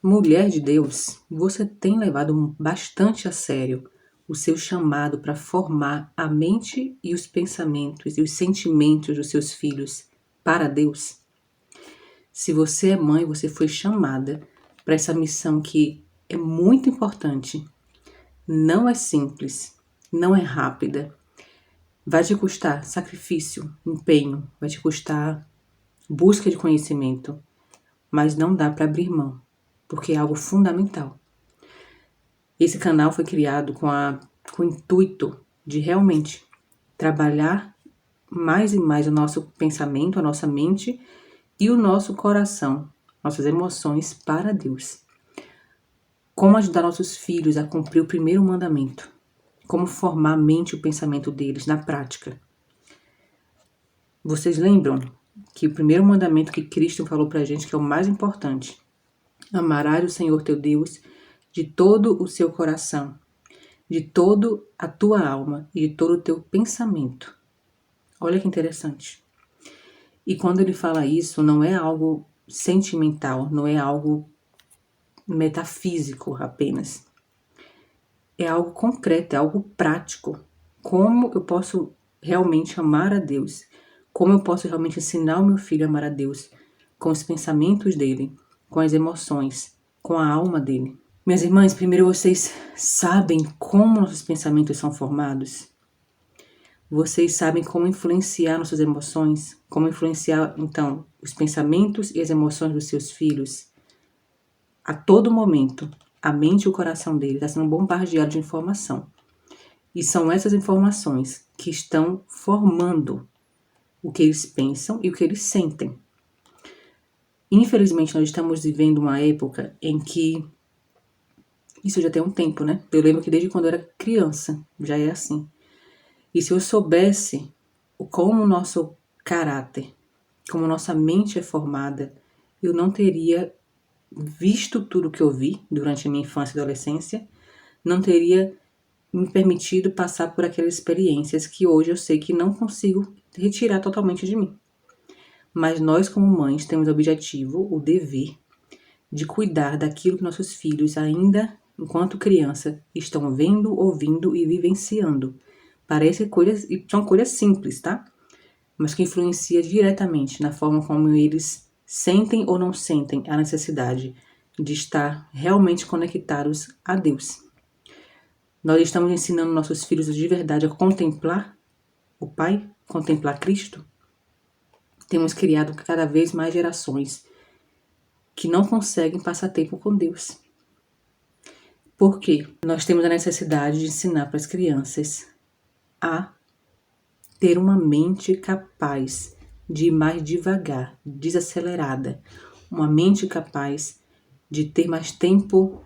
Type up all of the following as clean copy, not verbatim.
Mulher de Deus, você tem levado bastante a sério o seu chamado para formar a mente e os pensamentos e os sentimentos dos seus filhos para Deus? Se você é mãe, você foi chamada para essa missão que é muito importante. Não é simples, não é rápida. Vai te custar sacrifício, empenho, vai te custar busca de conhecimento, mas não dá para abrir mão, porque é algo fundamental. Esse canal foi criado com o intuito de realmente trabalhar mais e mais o nosso pensamento, a nossa mente e o nosso coração, nossas emoções para Deus. Como ajudar nossos filhos a cumprir o primeiro mandamento? Como formar a mente e o pensamento deles na prática? Vocês lembram que o primeiro mandamento que Cristo falou pra gente, que é o mais importante: amarás o Senhor teu Deus de todo o seu coração, de toda a tua alma e de todo o teu pensamento. Olha que interessante. E quando ele fala isso, não é algo sentimental, não é algo metafísico apenas. É algo concreto, é algo prático. Como eu posso realmente amar a Deus? Como eu posso realmente ensinar o meu filho a amar a Deus? Com os pensamentos dele, com as emoções, com a alma dele. Minhas irmãs, primeiro vocês sabem como nossos pensamentos são formados? Vocês sabem como influenciar nossas emoções? Como influenciar, então, os pensamentos e as emoções dos seus filhos? A todo momento, a mente e o coração dele está sendo bombardeado de informação. E são essas informações que estão formando o que eles pensam e o que eles sentem. Infelizmente, nós estamos vivendo uma época em que... Isso já tem um tempo, né? Eu lembro que desde quando eu era criança, já é assim. E se eu soubesse como o nosso caráter, como nossa mente é formada, eu não teria visto tudo que eu vi durante a minha infância e adolescência, não teria me permitido passar por aquelas experiências que hoje eu sei que não consigo retirar totalmente de mim. Mas nós, como mães, temos o objetivo, o dever de cuidar daquilo que nossos filhos ainda, enquanto criança, estão vendo, ouvindo e vivenciando. Parece coisas, e são coisas simples, tá? Mas que influencia diretamente na forma como eles sentem ou não sentem a necessidade de estar realmente conectados a Deus. Nós estamos ensinando nossos filhos de verdade a contemplar o Pai, contemplar Cristo. Temos criado cada vez mais gerações que não conseguem passar tempo com Deus. Por quê? Nós temos a necessidade de ensinar para as crianças a ter uma mente capaz de ir mais devagar, desacelerada. Uma mente capaz de ter mais tempo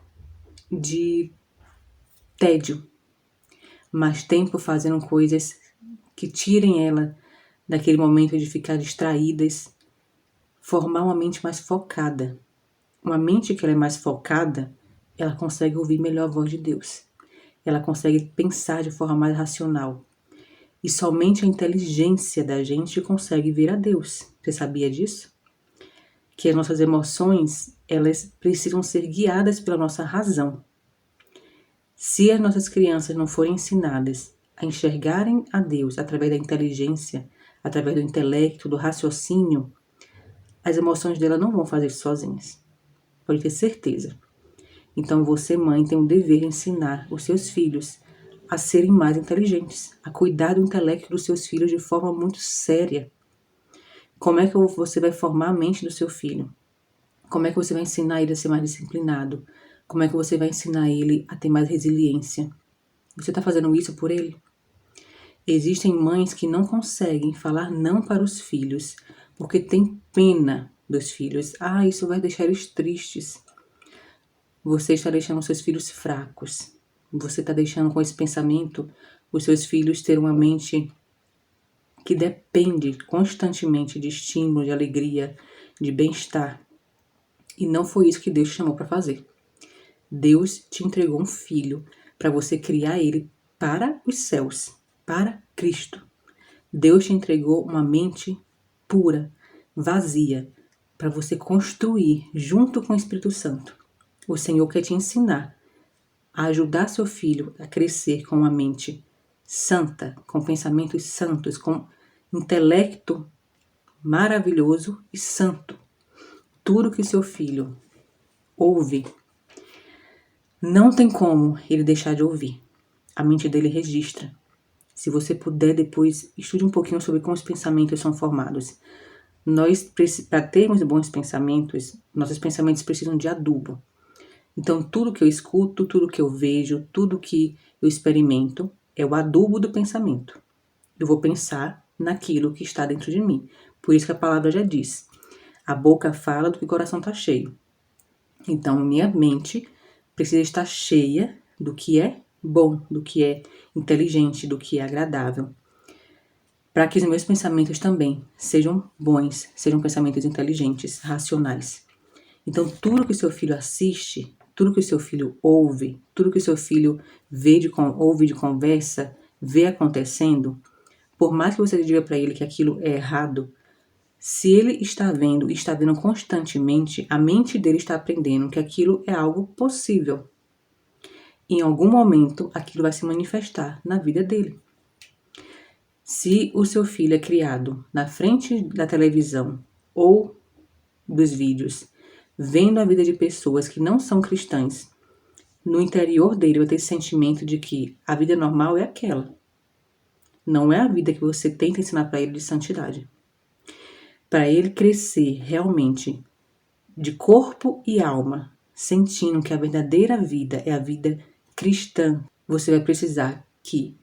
de tédio, mais tempo fazendo coisas que tirem ela daquele momento de ficar distraídas. Formar uma mente mais focada. Uma mente que ela é mais focada, ela consegue ouvir melhor a voz de Deus. Ela consegue pensar de forma mais racional. E somente a inteligência da gente consegue vir a Deus. Você sabia disso? Que as nossas emoções, elas precisam ser guiadas pela nossa razão. Se as nossas crianças não forem ensinadas a enxergarem a Deus através da inteligência, através do intelecto, do raciocínio, as emoções dela não vão fazer isso sozinhas. Pode ter certeza. Então você, mãe, tem o dever de ensinar os seus filhos a serem mais inteligentes, a cuidar do intelecto dos seus filhos de forma muito séria. Como é que você vai formar a mente do seu filho? Como é que você vai ensinar ele a ser mais disciplinado? Como é que você vai ensinar ele a ter mais resiliência? Você está fazendo isso por ele? Existem mães que não conseguem falar não para os filhos, porque tem pena dos filhos. Isso vai deixar eles tristes. Você está deixando seus filhos fracos. Você está deixando com esse pensamento os seus filhos ter uma mente que depende constantemente de estímulo, de alegria, de bem-estar. E não foi isso que Deus te chamou para fazer. Deus te entregou um filho para você criar ele para os céus, para Cristo. Deus te entregou uma mente pura, vazia, para você construir junto com o Espírito Santo O Senhor quer te ensinar a ajudar seu filho a crescer com uma mente santa, com pensamentos santos, com intelecto maravilhoso e santo. Tudo que seu filho ouve, não tem como ele deixar de ouvir. A mente dele registra. Se você puder, depois estude um pouquinho sobre como os pensamentos são formados. Nós, para termos bons pensamentos, nossos pensamentos precisam de adubo. Então, tudo que eu escuto, tudo que eu vejo, tudo que eu experimento é o adubo do pensamento. Eu vou pensar naquilo que está dentro de mim. Por isso que a palavra já diz: a boca fala do que o coração está cheio. Então, minha mente precisa estar cheia do que é bom, do que é inteligente, do que é agradável. Para que os meus pensamentos também sejam bons, sejam pensamentos inteligentes, racionais. Então, tudo que o seu filho assiste, tudo que o seu filho ouve, tudo que o seu filho ouve de conversa, vê acontecendo, por mais que você diga para ele que aquilo é errado, se ele está vendo e está vendo constantemente, a mente dele está aprendendo que aquilo é algo possível. Em algum momento, aquilo vai se manifestar na vida dele. Se o seu filho é criado na frente da televisão ou dos vídeos, vendo a vida de pessoas que não são cristãs, no interior dele vai ter esse sentimento de que a vida normal é aquela. Não é a vida que você tenta ensinar para ele de santidade. Para ele crescer realmente de corpo e alma, sentindo que a verdadeira vida é a vida cristã, você vai precisar que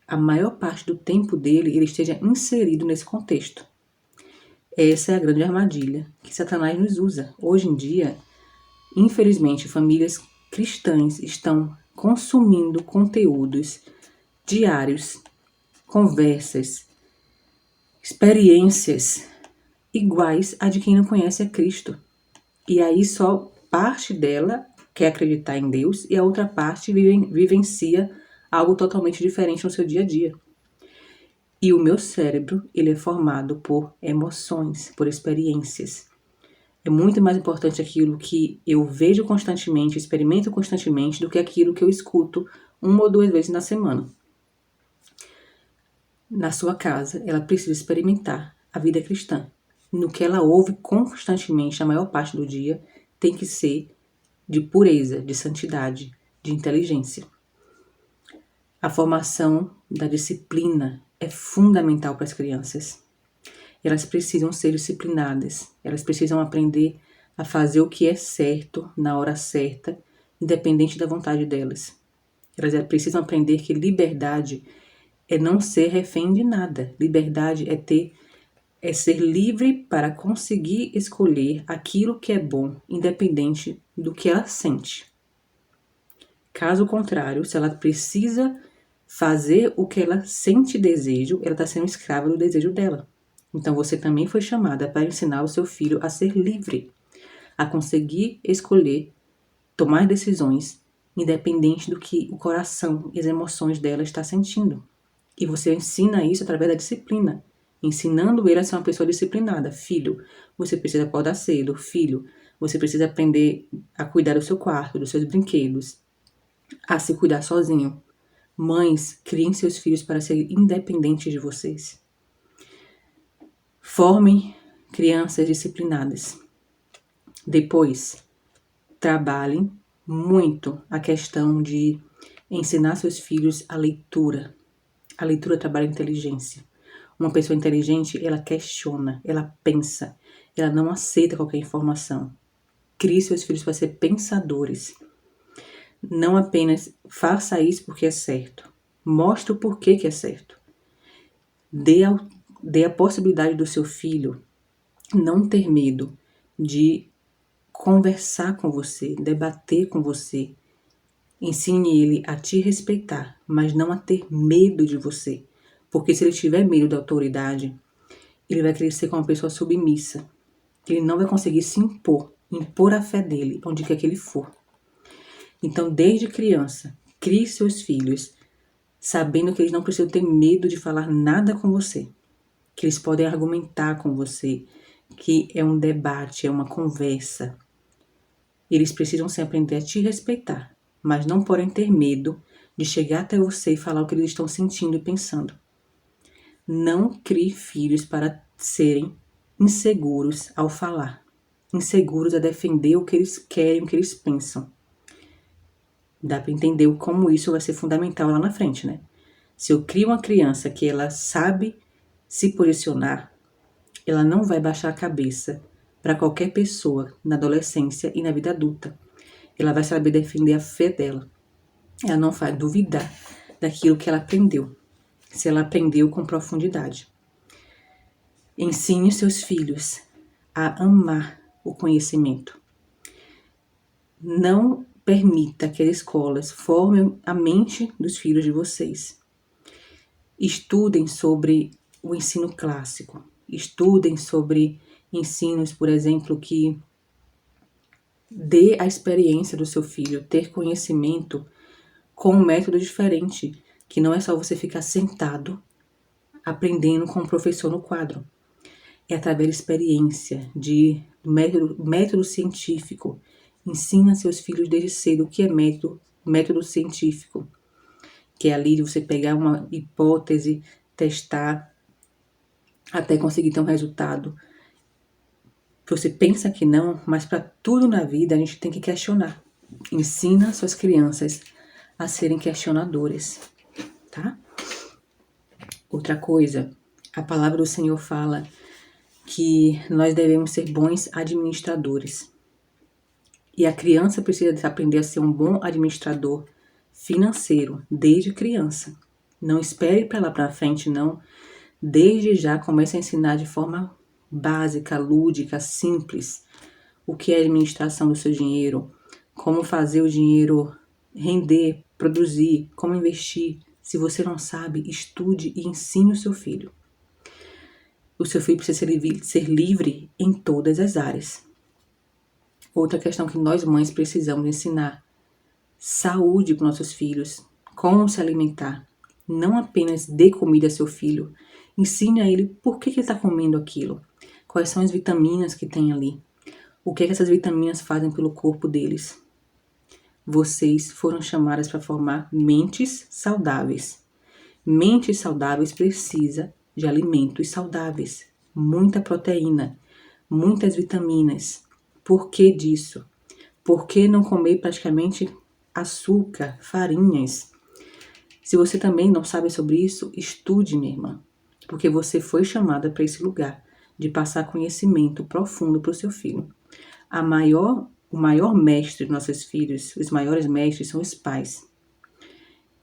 a maior parte do tempo dele ele esteja inserido nesse contexto. Essa é a grande armadilha que Satanás nos usa. Hoje em dia, infelizmente, famílias cristãs estão consumindo conteúdos diários, conversas, experiências iguais a de quem não conhece a Cristo. E aí só parte dela quer acreditar em Deus e a outra parte vivencia algo totalmente diferente no seu dia a dia. E o meu cérebro, ele é formado por emoções, por experiências. É muito mais importante aquilo que eu vejo constantemente, experimento constantemente, do que aquilo que eu escuto 1 ou 2 vezes na semana. Na sua casa, ela precisa experimentar a vida cristã. No que ela ouve constantemente, a maior parte do dia, tem que ser de pureza, de santidade, de inteligência. A formação da disciplina é fundamental para as crianças. Elas precisam ser disciplinadas, elas precisam aprender a fazer o que é certo, na hora certa, independente da vontade delas. Elas precisam aprender que liberdade é não ser refém de nada. Liberdade é ser livre para conseguir escolher aquilo que é bom, independente do que ela sente. Caso contrário, se ela precisa fazer o que ela sente desejo, ela está sendo escrava do desejo dela. Então você também foi chamada para ensinar o seu filho a ser livre, a conseguir escolher, tomar decisões, independente do que o coração e as emoções dela está sentindo. E você ensina isso através da disciplina, ensinando ele a ser uma pessoa disciplinada. Filho, você precisa acordar cedo. Filho, você precisa aprender a cuidar do seu quarto, dos seus brinquedos, a se cuidar sozinho. Mães, criem seus filhos para serem independentes de vocês. Formem crianças disciplinadas. Depois, trabalhem muito a questão de ensinar seus filhos a leitura. A leitura trabalha a inteligência. Uma pessoa inteligente, ela questiona, ela pensa, ela não aceita qualquer informação. Crie seus filhos para ser pensadores. Não apenas faça isso porque é certo. Mostre o porquê que é certo. Dê a possibilidade do seu filho não ter medo de conversar com você, debater com você. Ensine ele a te respeitar, mas não a ter medo de você. Porque se ele tiver medo da autoridade, ele vai crescer como uma pessoa submissa. Ele não vai conseguir se impor a fé dele, onde quer que ele for. Então, desde criança, crie seus filhos sabendo que eles não precisam ter medo de falar nada com você. Que eles podem argumentar com você, que é um debate, é uma conversa. Eles precisam sempre aprender a te respeitar, mas não podem ter medo de chegar até você e falar o que eles estão sentindo e pensando. Não crie filhos para serem inseguros ao falar, inseguros a defender o que eles querem, o que eles pensam. Dá para entender como isso vai ser fundamental lá na frente, né? Se eu crio uma criança que ela sabe se posicionar, ela não vai baixar a cabeça para qualquer pessoa na adolescência e na vida adulta. Ela vai saber defender a fé dela. Ela não vai duvidar daquilo que ela aprendeu, se ela aprendeu com profundidade. Ensine seus filhos a amar o conhecimento. Não permita que as escolas formem a mente dos filhos de vocês. Estudem sobre o ensino clássico. Estudem sobre ensinos, por exemplo, que dê a experiência do seu filho ter conhecimento com um método diferente, que não é só você ficar sentado aprendendo com o professor no quadro. É através de experiência, de método científico. Ensina seus filhos desde cedo o que é método científico, que é ali de você pegar uma hipótese, testar, até conseguir ter um resultado. Você pensa que não, mas para tudo na vida a gente tem que questionar. Ensina suas crianças a serem questionadores, tá? Outra coisa, a palavra do Senhor fala que nós devemos ser bons administradores. E a criança precisa aprender a ser um bom administrador financeiro desde criança. Não espere para lá para frente, não. Desde já comece a ensinar de forma básica, lúdica, simples, o que é administração do seu dinheiro, como fazer o dinheiro render, produzir, como investir. Se você não sabe, estude e ensine o seu filho. O seu filho precisa ser livre em todas as áreas. Outra questão que nós mães precisamos ensinar: saúde para nossos filhos, como se alimentar. Não apenas dê comida a seu filho, ensine a ele por que ele está comendo aquilo, quais são as vitaminas que tem ali, o que essas vitaminas fazem pelo corpo deles. Vocês foram chamadas para formar mentes saudáveis. Mentes saudáveis precisa de alimentos saudáveis, muita proteína, muitas vitaminas. Por que disso? Por que não comer praticamente açúcar, farinhas? Se você também não sabe sobre isso, estude, minha irmã, porque você foi chamada para esse lugar de passar conhecimento profundo para o seu filho. O maior mestre dos nossos filhos, os maiores mestres são os pais.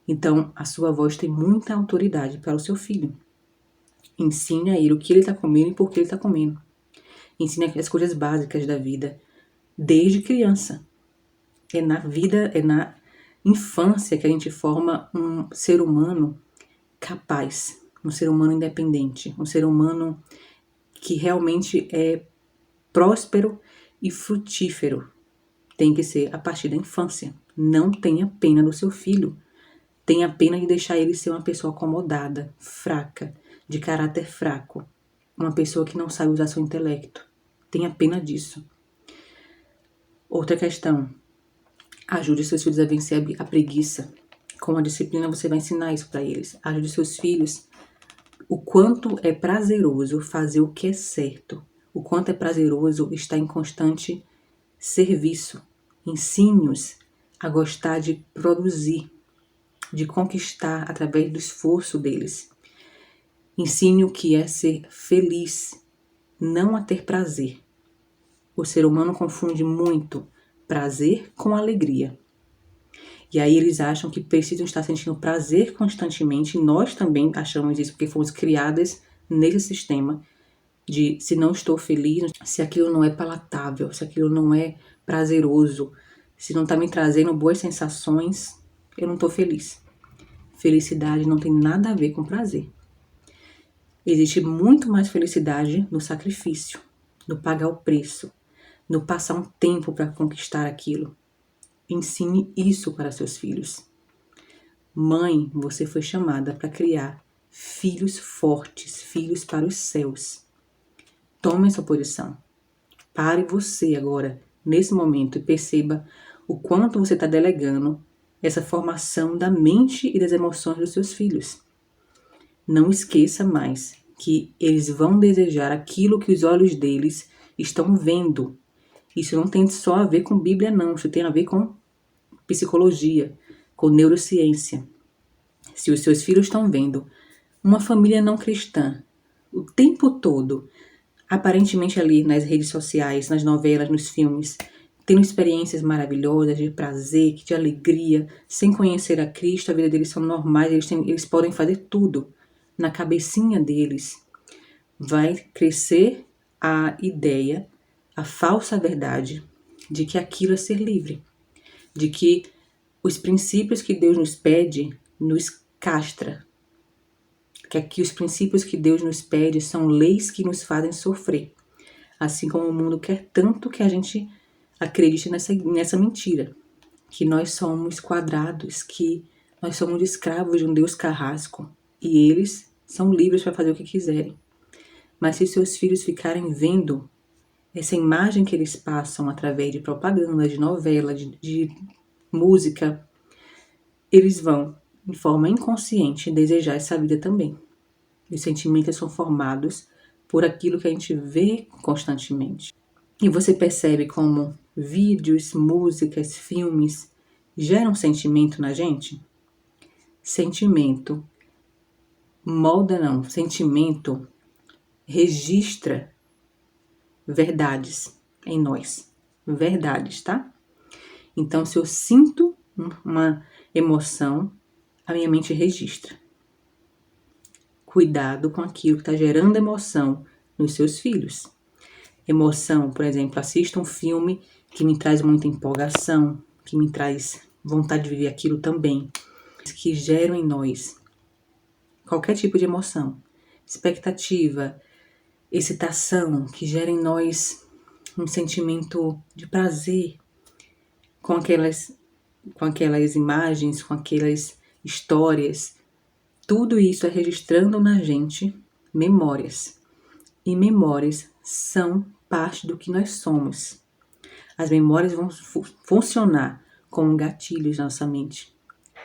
Então, a sua voz tem muita autoridade para o seu filho. Ensine a ele o que ele está comendo e por que ele está comendo. Ensine as coisas básicas da vida, desde criança. É na infância que a gente forma um ser humano capaz, um ser humano independente, um ser humano que realmente é próspero e frutífero. Tem que ser a partir da infância. Não tenha pena do seu filho. Tenha pena de deixar ele ser uma pessoa acomodada, fraca, de caráter fraco. Uma pessoa que não sabe usar seu intelecto. Tenha pena disso. Outra questão. Ajude seus filhos a vencer a preguiça. Com a disciplina você vai ensinar isso para eles. Ajude seus filhos o quanto é prazeroso fazer o que é certo. O quanto é prazeroso estar em constante serviço. Ensine-os a gostar de produzir, de conquistar através do esforço deles. Ensine o que é ser feliz, não a ter prazer. O ser humano confunde muito prazer com alegria. E aí eles acham que precisam estar sentindo prazer constantemente. Nós também achamos isso porque fomos criadas nesse sistema de se não estou feliz, se aquilo não é palatável, se aquilo não é prazeroso, se não está me trazendo boas sensações, eu não estou feliz. Felicidade não tem nada a ver com prazer. Existe muito mais felicidade no sacrifício, no pagar o preço, no passar um tempo para conquistar aquilo. Ensine isso para seus filhos. Mãe, você foi chamada para criar filhos fortes, filhos para os céus. Tome essa posição. Pare você agora nesse momento e perceba o quanto você está delegando essa formação da mente e das emoções dos seus filhos. Não esqueça mais que eles vão desejar aquilo que os olhos deles estão vendo. Isso não tem só a ver com Bíblia, não. Isso tem a ver com psicologia, com neurociência. Se os seus filhos estão vendo uma família não cristã o tempo todo, aparentemente ali nas redes sociais, nas novelas, nos filmes, tendo experiências maravilhosas de prazer, de alegria, sem conhecer a Cristo, a vida deles são normais, eles podem fazer tudo. Na cabecinha deles vai crescer a ideia, a falsa verdade de que aquilo é ser livre, de que os princípios que Deus nos pede nos castra, que aqui os princípios que Deus nos pede são leis que nos fazem sofrer, assim como o mundo quer tanto que a gente acredite nessa mentira, que nós somos quadrados, que nós somos escravos de um Deus carrasco e eles são livres para fazer o que quiserem. Mas se seus filhos ficarem vendo essa imagem que eles passam através de propaganda, de novela, de música, eles vão, de forma inconsciente, desejar essa vida também. Os sentimentos são formados por aquilo que a gente vê constantemente. E você percebe como vídeos, músicas, filmes geram sentimento na gente? Sentimento sentimento registra verdades em nós. Verdades, tá? Então, se eu sinto uma emoção, a minha mente registra. Cuidado com aquilo que está gerando emoção nos seus filhos. Emoção, por exemplo, assisto um filme que me traz muita empolgação, que me traz vontade de viver aquilo também, que geram em nós qualquer tipo de emoção, expectativa, excitação, que gera em nós um sentimento de prazer com aquelas imagens, com aquelas histórias. Tudo isso é registrando na gente memórias. E memórias são parte do que nós somos. As memórias vão funcionar como gatilhos na nossa mente.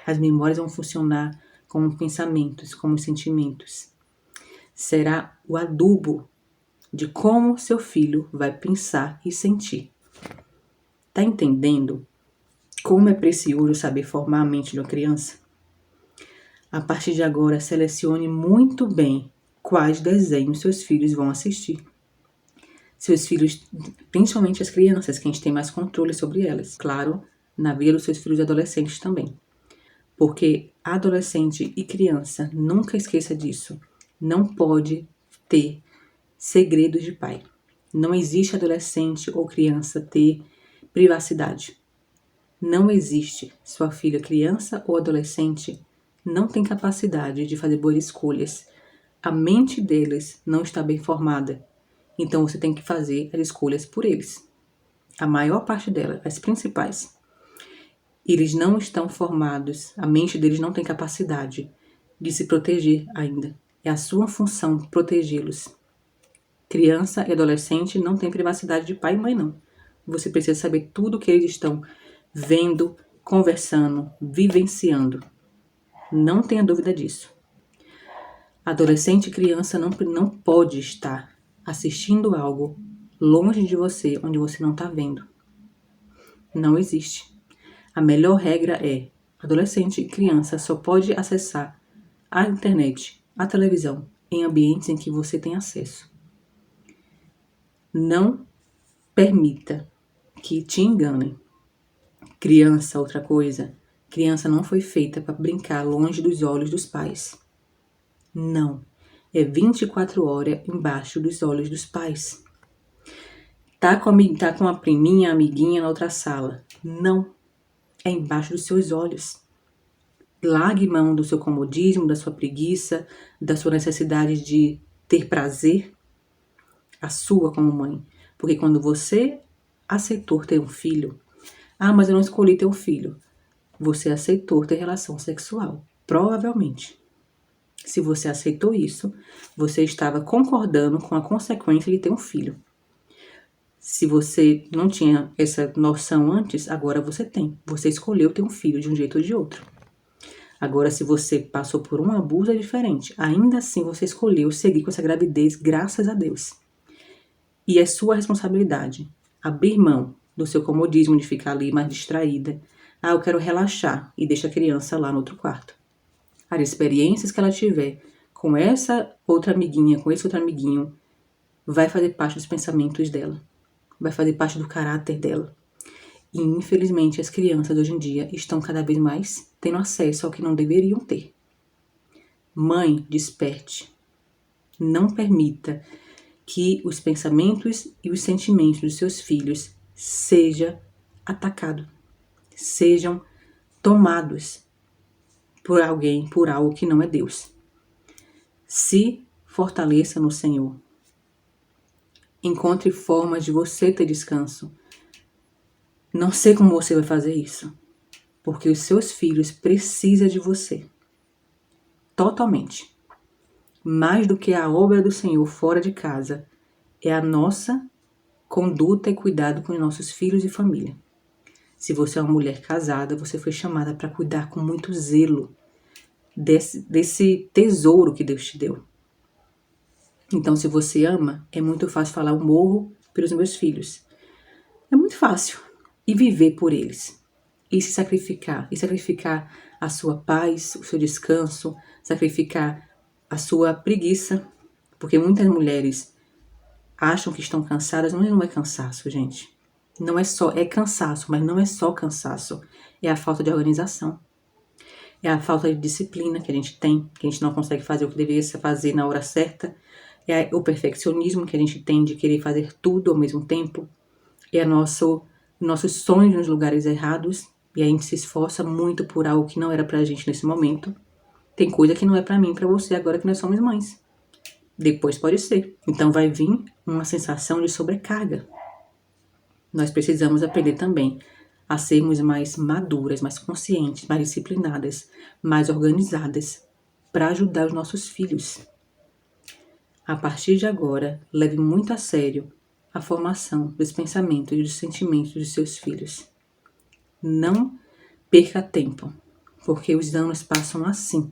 As memórias vão funcionar como pensamentos, como sentimentos. Será o adubo de como seu filho vai pensar e sentir. Tá entendendo como é precioso saber formar a mente de uma criança? A partir de agora, selecione muito bem quais desenhos seus filhos vão assistir. Seus filhos, principalmente as crianças, que a gente tem mais controle sobre elas. Claro, na vida dos seus filhos adolescentes também. Porque adolescente e criança, nunca esqueça disso, não pode ter segredos de pai. Não existe adolescente ou criança ter privacidade. Não existe. Sua filha, criança ou adolescente, não tem capacidade de fazer boas escolhas. A mente deles não está bem formada. Então você tem que fazer as escolhas por eles. A maior parte delas, as principais. Eles não estão formados, a mente deles não tem capacidade de se proteger ainda. É a sua função protegê-los. Criança e adolescente não tem privacidade de pai e mãe, não. Você precisa saber tudo o que eles estão vendo, conversando, vivenciando. Não tenha dúvida disso. Adolescente e criança não pode estar assistindo algo longe de você, onde você não está vendo. Não existe. A melhor regra é: adolescente e criança só pode acessar a internet, a televisão, em ambientes em que você tem acesso. Não permita que te enganem. Criança, outra coisa. Criança não foi feita para brincar longe dos olhos dos pais. Não. É 24 horas embaixo dos olhos dos pais. Tá com a priminha, a amiguinha na outra sala. Não. É embaixo dos seus olhos. Largue mão do seu comodismo, da sua preguiça, da sua necessidade de ter prazer, a sua como mãe. Porque quando você aceitou ter um filho, mas eu não escolhi ter um filho. Você aceitou ter relação sexual, provavelmente. Se você aceitou isso, você estava concordando com a consequência de ter um filho. Se você não tinha essa noção antes, agora você tem. Você escolheu ter um filho de um jeito ou de outro. Agora, se você passou por um abuso, é diferente. Ainda assim, você escolheu seguir com essa gravidez, graças a Deus. E é sua responsabilidade abrir mão do seu comodismo de ficar ali mais distraída. Eu quero relaxar, e deixa a criança lá no outro quarto. As experiências que ela tiver com essa outra amiguinha, com esse outro amiguinho, vai fazer parte dos pensamentos dela. Vai fazer parte do caráter dela. E, infelizmente, as crianças hoje em dia estão cada vez mais tendo acesso ao que não deveriam ter. Mãe, desperte. Não permita que os pensamentos e os sentimentos dos seus filhos sejam atacados, sejam tomados por alguém, por algo que não é Deus. Se fortaleça no Senhor. Encontre formas de você ter descanso. Não sei como você vai fazer isso, porque os seus filhos precisam de você. Totalmente. Mais do que a obra do Senhor fora de casa, é a nossa conduta e cuidado com os nossos filhos e família. Se você é uma mulher casada, você foi chamada para cuidar com muito zelo desse tesouro que Deus te deu. Então, se você ama, é muito fácil falar: eu morro pelos meus filhos. É muito fácil. E viver por eles. E se sacrificar. E sacrificar a sua paz, o seu descanso, sacrificar a sua preguiça. Porque muitas mulheres acham que estão cansadas, mas não é cansaço, gente. Não é só, é cansaço, mas não é só cansaço. É a falta de organização. É a falta de disciplina que a gente tem, que a gente não consegue fazer o que deveria fazer na hora certa. É o perfeccionismo que a gente tem de querer fazer tudo ao mesmo tempo. É nossos sonhos nos lugares errados. E a gente se esforça muito por algo que não era pra gente nesse momento. Tem coisa que não é pra mim e pra você agora que nós somos mães. Depois pode ser. Então vai vir uma sensação de sobrecarga. Nós precisamos aprender também a sermos mais maduras, mais conscientes, mais disciplinadas, mais organizadas para ajudar os nossos filhos. A partir de agora, leve muito a sério a formação dos pensamentos e dos sentimentos dos seus filhos. Não perca tempo, porque os anos passam assim.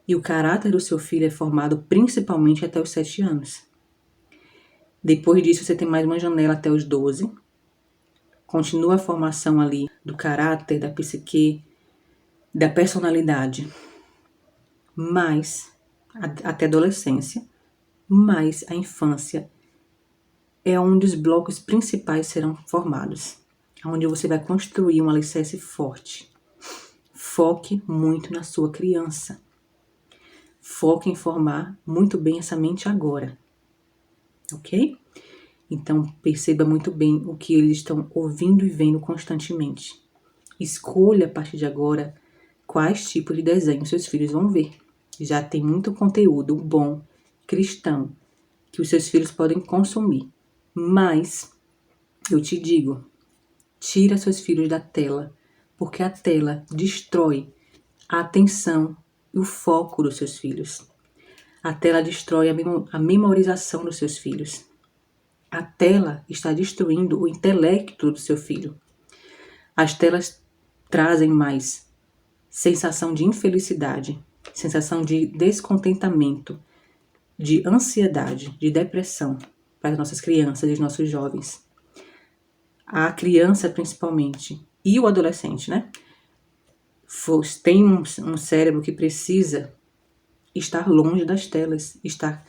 E o caráter do seu filho é formado principalmente até os 7 anos. Depois disso, você tem mais uma janela até os 12. Continua a formação ali do caráter, da psique, da personalidade. Mas, até a adolescência, mas a infância é onde os blocos principais serão formados. Onde você vai construir um alicerce forte. Foque muito na sua criança. Foque em formar muito bem essa mente agora. Ok? Então, perceba muito bem o que eles estão ouvindo e vendo constantemente. Escolha, a partir de agora, quais tipos de desenhos seus filhos vão ver. Já tem muito conteúdo bom, cristão, que os seus filhos podem consumir. Mas, eu te digo, tira seus filhos da tela, porque a tela destrói a atenção e o foco dos seus filhos. A tela destrói a memorização dos seus filhos. A tela está destruindo o intelecto do seu filho. As telas trazem mais sensação de infelicidade, sensação de descontentamento, de ansiedade, de depressão para as nossas crianças e os nossos jovens. A criança, principalmente, e o adolescente, né? Tem um cérebro que precisa estar longe das telas, estar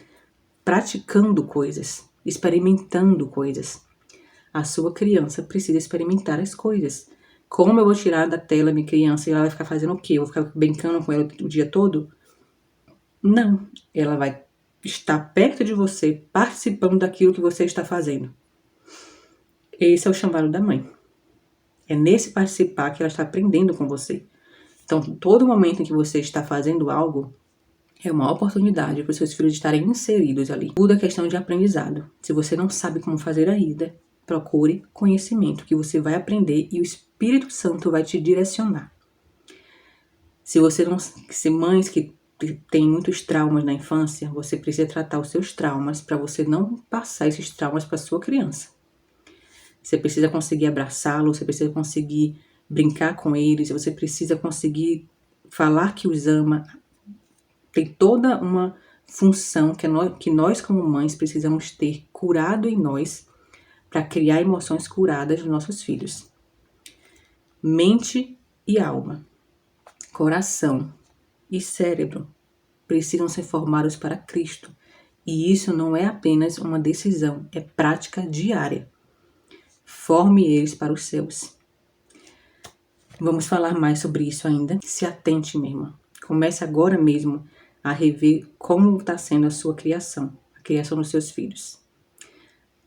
praticando coisas, experimentando coisas. A sua criança precisa experimentar as coisas. Como eu vou tirar da tela minha criança e ela vai ficar fazendo o quê? Eu vou ficar brincando com ela o dia todo? Não. Ela vai estar perto de você, participando daquilo que você está fazendo. Esse é o chamado da mãe. É nesse participar que ela está aprendendo com você. Então, todo momento em que você está fazendo algo, é uma oportunidade para os seus filhos estarem inseridos ali. Tudo é questão de aprendizado. Se você não sabe como fazer ainda, procure conhecimento que você vai aprender e o Espírito Santo vai te direcionar. Se mães que têm muitos traumas na infância, você precisa tratar os seus traumas para você não passar esses traumas para sua criança. Você precisa conseguir abraçá-lo, você precisa conseguir brincar com eles, você precisa conseguir falar que os ama. Tem toda uma função que nós como mães precisamos ter curado em nós para criar emoções curadas nos nossos filhos. Mente e alma, coração e cérebro precisam ser formados para Cristo. E isso não é apenas uma decisão, é prática diária. Forme eles para os céus. Vamos falar mais sobre isso ainda. Se atente, minha irmã. Comece agora mesmo a rever como está sendo a sua criação, a criação dos seus filhos.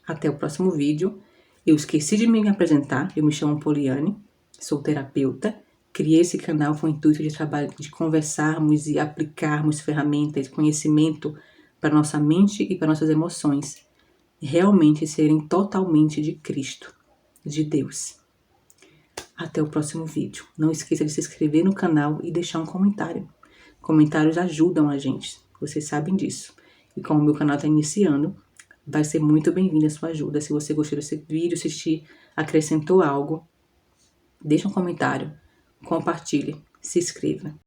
Até o próximo vídeo. Eu esqueci de me apresentar. Eu me chamo Poliane, sou terapeuta. Criei esse canal com o intuito de conversarmos e aplicarmos ferramentas, conhecimento para nossa mente e para nossas emoções. Realmente serem totalmente de Cristo, de Deus. Até o próximo vídeo. Não esqueça de se inscrever no canal e deixar um comentário. Comentários ajudam a gente, vocês sabem disso. E como o meu canal está iniciando, vai ser muito bem-vinda a sua ajuda. Se você gostou desse vídeo, se te acrescentou algo, deixa um comentário, compartilhe, se inscreva.